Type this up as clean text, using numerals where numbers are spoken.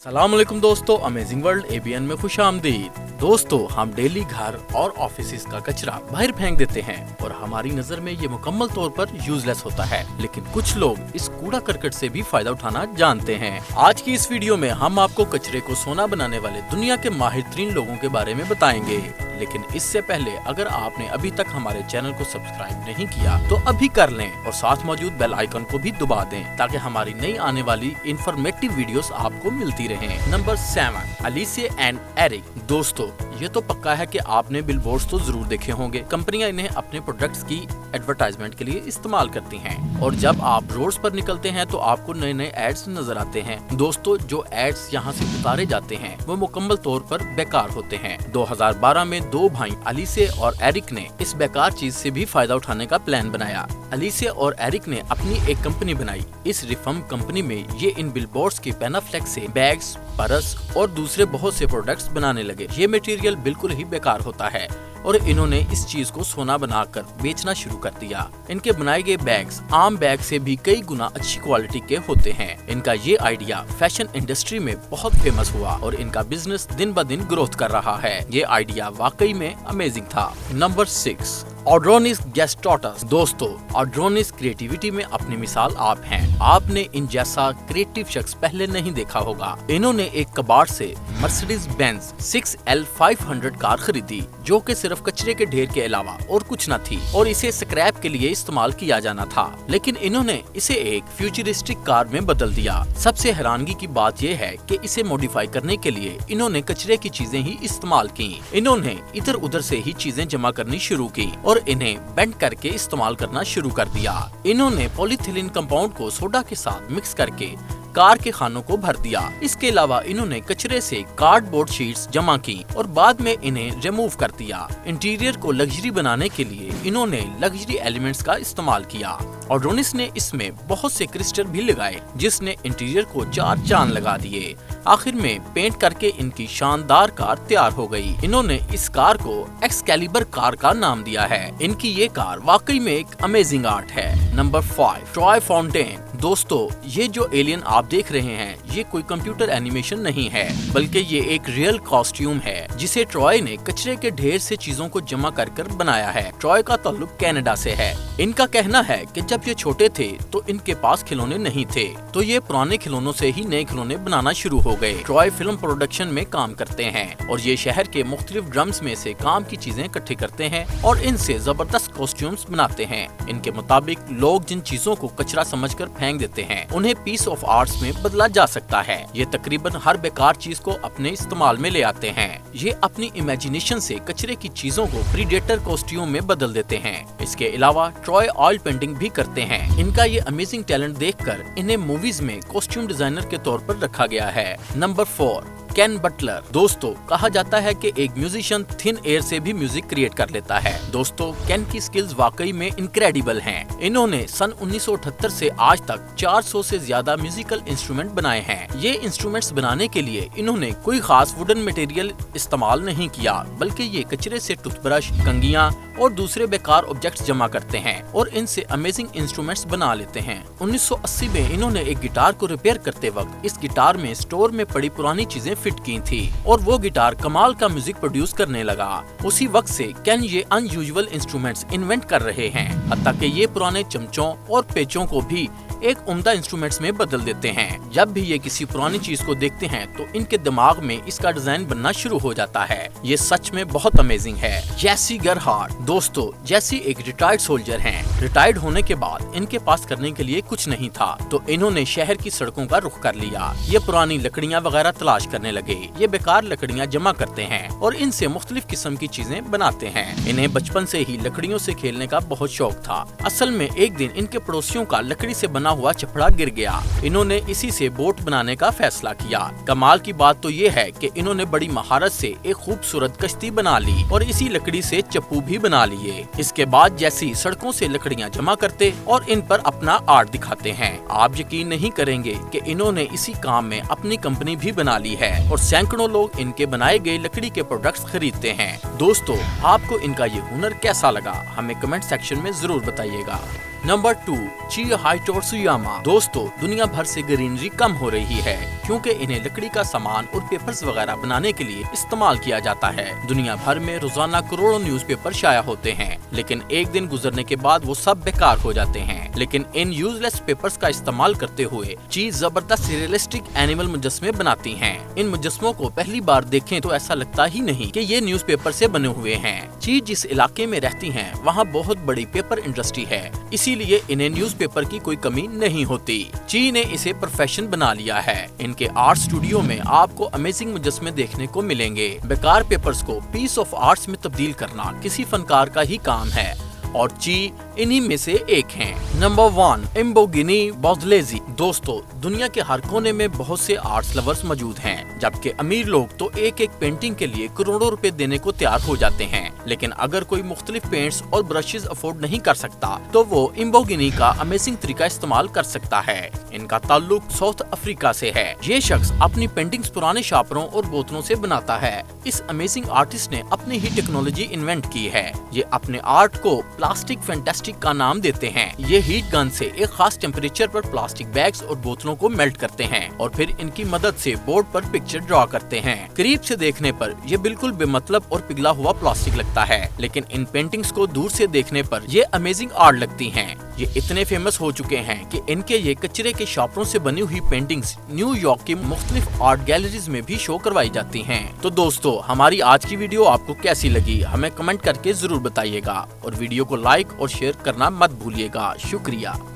अस्सलाम वालेकुम दोस्तों, अमेजिंग वर्ल्ड एबीएन में खुश आमदीद। दोस्तों, हम डेली घर और ऑफिस का कचरा बाहर फेंक देते हैं और हमारी नजर में ये मुकम्मल तौर पर यूजलेस होता है, लेकिन कुछ लोग इस कूड़ा करकट से भी फायदा उठाना जानते हैं। आज की इस वीडियो में हम आपको कचरे को सोना बनाने वाले दुनिया के माहिर तरीन लोगों के बारे में बताएंगे। लेकिन इससे पहले अगर आपने अभी तक हमारे चैनल को सब्सक्राइब नहीं किया तो अभी कर लें और साथ मौजूद बेल आइकन को भी दबा दें ताकि हमारी नई आने वाली इंफॉर्मेटिव वीडियोस आपको मिलती रहें। Number 7, Alicia and Eric. दोस्तों, ये तो पक्का है कि आपने बिलबोर्ड्स तो जरूर देखे होंगे। कंपनियां इन्हें अपने प्रोडक्ट्स की एडवर्टाइजमेंट के लिए इस्तेमाल करती हैं और जब आप रोड्स पर निकलते हैं तो आपको नए नए एड्स नजर आते हैं। दोस्तों, जो एड्स यहाँ से उतारे जाते हैं वो मुकम्मल तौर पर बेकार होते हैं। 2012 में दो भाई अलीसिया और एरिक ने इस बेकार चीज से भी फायदा उठाने का प्लान बनाया। अलीसिया और एरिक ने अपनी एक कंपनी बनाई। इस रिफर्म कंपनी में ये इन बिलबोर्ड्स के पेनाफ्लेक्स से बैग्स, परस और दूसरे बहुत से प्रोडक्ट्स बनाने लगे। ये मटेरियल बिल्कुल ही बेकार होता है और इन्होंने इस चीज को सोना बनाकर बेचना शुरू कर दिया। इनके बनाए गए बैग्स आम बैग से भी कई गुना अच्छी क्वालिटी के होते हैं। इनका ये आइडिया फैशन इंडस्ट्री में बहुत फेमस हुआ और इनका बिजनेस दिन ब दिन ग्रोथ कर रहा है। ये आइडिया वाकई में अमेजिंग था। नंबर 6, ऑड्रोनिस गैस्ट्रोटस। दोस्तों, ऑड्रोनिस क्रिएटिविटी में अपनी मिसाल आप हैं। आपने इन जैसा क्रिएटिव शख्स पहले नहीं देखा होगा। इन्होंने एक कबाड़ से मर्सिडीज बेंज 6L500 कार खरीदी जो कि सिर्फ कचरे के ढेर के अलावा और कुछ न थी और इसे स्क्रैप के लिए इस्तेमाल किया जाना था, लेकिन इन्होंने इसे एक फ्यूचरिस्टिक कार में बदल दिया। सबसे हैरानगी की बात यह है कि इसे मॉडिफाई करने के लिए इन्होंने कचरे की चीजें ही इस्तेमाल की। इन्होंने इधर उधर से ही चीजें जमा करनी शुरू की और इन्हें बेंड करके इस्तेमाल करना शुरू कर दिया। इन्होंने पॉलीथिलीन कंपाउंड को सोडा के साथ मिक्स करके कार के खानों को भर दिया। इसके अलावा इन्होंने कचरे से कार्डबोर्ड शीट्स जमा की और बाद में इन्हें रिमूव कर दिया। इंटीरियर को लग्जरी बनाने के लिए इन्होंने लग्जरी एलिमेंट्स का इस्तेमाल किया। ऑड्रोनिस ने इसमें बहुत से क्रिस्टल भी लगाए जिसने इंटीरियर को 4 चांद लगा दिए। आखिर में पेंट करके इनकी शानदार कार तैयार हो गई। इन्होंने इस कार को एक्सकैलिबर कार का नाम दिया है। इनकी ये कार वाकई में एक अमेजिंग आर्ट है। Number 5, Troy fountain. दोस्तों, ये जो एलियन आप देख रहे हैं ये कोई कंप्यूटर एनिमेशन नहीं है, बल्कि ये एक रियल कॉस्ट्यूम है जिसे ट्रॉय ने कचरे के ढेर से चीजों को जमा कर बनाया है। ट्रॉय का ताल्लुक कनाडा से है। इनका कहना है कि जब ये छोटे थे तो इनके पास खिलौने नहीं थे, तो ये पुराने खिलौनों से ही नए खिलौने बनाना शुरू हो गए। ट्रॉय फिल्म प्रोडक्शन में काम करते हैं और ये शहर के मुख्तलिफ ड्रम्स में से काम की चीजें इकट्ठी करते हैं और इनसे जबरदस्त कॉस्ट्यूम्स बनाते हैं। इनके मुताबिक लोग जिन चीजों को कचरा समझकर फेंक देते हैं उन्हें पीस ऑफ आर्ट्स में बदला जा सकता है। ये तकरीबन हर बेकार चीज को अपने इस्तेमाल में ले आते हैं। ये अपनी इमेजिनेशन से कचरे की चीजों को प्रीडेटर कॉस्ट्यूम में बदल देते हैं। इसके अलावा ट्रॉय ऑयल पेंटिंग भी करते हैं। इनका ये अमेजिंग टैलेंट देखकर इन्हें मूवीज में कॉस्ट्यूम डिजाइनर के तौर पर रखा गया है। नंबर 4, केन बटलर। दोस्तों, कहा जाता है कि एक म्यूजिशियन थिन एयर से भी म्यूजिक क्रिएट कर लेता है। दोस्तों, केन की स्किल्स वाकई में इनक्रेडिबल हैं। इन्होंने सन 1978 से आज तक 400 से ज्यादा म्यूजिकल इंस्ट्रूमेंट बनाए हैं। ये इंस्ट्रूमेंट्स बनाने के लिए इन्होंने कोई खास वुडन मटेरियल इस्तेमाल नहीं किया, बल्कि ये कचरे से टूथब्रश, कंघियां और दूसरे बेकार ऑब्जेक्ट्स जमा करते हैं और इनसे अमेजिंग इंस्ट्रूमेंट्स बना लेते हैं। 1980 में इन्होंने एक गिटार को रिपेयर करते वक्त इस गिटार में स्टोर में पड़ी पुरानी चीजें फिट की थी और वो गिटार कमाल का म्यूजिक प्रोड्यूस करने लगा। उसी वक्त से केन ये अनयूजुअल इंस्ट्रूमेंट्स इन्वेंट कर रहे हैं, हत्ता कि ये पुराने चमचों और पेचों को भी एक उम्दा इंस्ट्रूमेंट्स में बदल देते हैं। जब भी ये किसी पुरानी चीज को देखते हैं तो इनके दिमाग में इसका डिजाइन बनना शुरू हो जाता है। ये सच में बहुत अमेजिंग है। जेसी गरहार्ड। दोस्तों, जेसी एक रिटायर्ड सोल्जर हैं। रिटायर्ड होने के बाद इनके पास करने के लिए कुछ नहीं था तो इन्होंने शहर की सड़कों का रुख कर लिया। ये पुरानी लकड़ियां वगैरह तलाश करने लगे। ये बेकार लकड़ियां जमा करते हैं और इनसे मुख्तलिफ किस्म की चीजें बनाते हैं। इन्हें बचपन से ही लकड़ियों से खेलने का बहुत शौक था। असल में एक दिन इनके पड़ोसियों का लकड़ी से बना हुआ छपड़ा गिर गया। इन्होंने इसी से बोट बनाने का फैसला किया। कमाल की बात तो ये है कि इन्होंने बड़ी महारत से एक खूबसूरत कश्ती बना ली और इसी लकड़ी से चप्पू भी बना लिए। इसके बाद जैसी सड़कों से लकड़ियां जमा करते और इन पर अपना आर्ट दिखाते हैं। आप यकीन नहीं करेंगे कि इन्होंने इसी काम में अपनी कंपनी भी बना ली है और सैकड़ों लोग इनके बनाए गए लकड़ी के प्रोडक्ट्स खरीदते हैं। दोस्तों, आपको इनका ये हुनर कैसा लगा हमें कमेंट सेक्शन में जरूर बताइएगा। नंबर 2, चिहाइटो त्सुयामा। दोस्तों, दुनिया भर से ग्रीनरी कम हो रही है क्योंकि इन्हें लकड़ी का सामान और पेपर्स वगैरह बनाने के लिए इस्तेमाल किया जाता है। दुनिया भर में रोजाना करोड़ों न्यूज़पेपर शाया होते हैं, लेकिन एक दिन गुजरने के बाद वो सब बेकार हो जाते हैं। लेकिन इन यूजलेस पेपर्स का इस्तेमाल करते हुए ची जबरदस्त रियलिस्टिक एनिमल मुजस्मे बनाती हैं। इन मुजस्मों को पहली बार देखें तो ऐसा लगता ही नहीं कि ये न्यूज़पेपर से बने हुए हैं। ची जिस इलाके में रहती हैं, वहाँ बहुत बड़ी पेपर इंडस्ट्री है, इसीलिए इन्हें न्यूज़पेपर की कोई कमी नहीं होती। ची ने इसे प्रोफेशन बना लिया है। इनके आर्ट स्टूडियो में आपको अमेजिंग मुजस्मे देखने को मिलेंगे। बेकार पेपर्स को पीस ऑफ आर्ट्स में तब्दील करना किसी फनकार का ही काम है और ची इन्हीं में से एक हैं। नंबर 1, इम्बोगिनी बॉज़लेज़ी। दोस्तों, दुनिया के हर कोने में बहुत से आर्ट्स लवर्स मौजूद हैं, जबकि अमीर लोग तो एक एक पेंटिंग के लिए करोड़ों रुपए देने को तैयार हो जाते हैं। लेकिन अगर कोई मुख्तलिफ पेंट्स और ब्रशेस अफोर्ड नहीं कर सकता तो वो इम्बोगिनी का अमेजिंग तरीका इस्तेमाल कर सकता है। इनका ताल्लुक साउथ अफ्रीका से है। ये शख्स अपनी पेंटिंग्स पुराने शापरों और बोतलों से बनाता है। इस अमेजिंग आर्टिस्ट ने अपनी ही टेक्नोलॉजी इन्वेंट की है। ये अपने आर्ट को प्लास्टिक फैंटास्टिक का नाम देते हैं। ये हीट गन से एक खास टेम्परेचर पर प्लास्टिक बैग्स और बोतलों को मेल्ट करते हैं और फिर इनकी मदद से बोर्ड पर पिक्चर ड्रॉ करते हैं। करीब से देखने पर ये बिल्कुल बेमतलब और पिघला हुआ प्लास्टिक लगता है, लेकिन इन पेंटिंग्स को दूर से देखने पर ये अमेजिंग आर्ट लगती हैं। ये इतने फेमस हो चुके हैं कि इनके ये कचरे के शापरों से बनी हुई पेंटिंग्स न्यूयॉर्क की मुख्तलिफ आर्ट गैलरीज में भी शो करवाई जाती हैं। तो दोस्तों, हमारी आज की वीडियो आपको कैसी लगी हमें कमेंट करके जरूर बताइएगा और वीडियो को लाइक और शेयर करना मत भूलिएगा। शुक्रिया।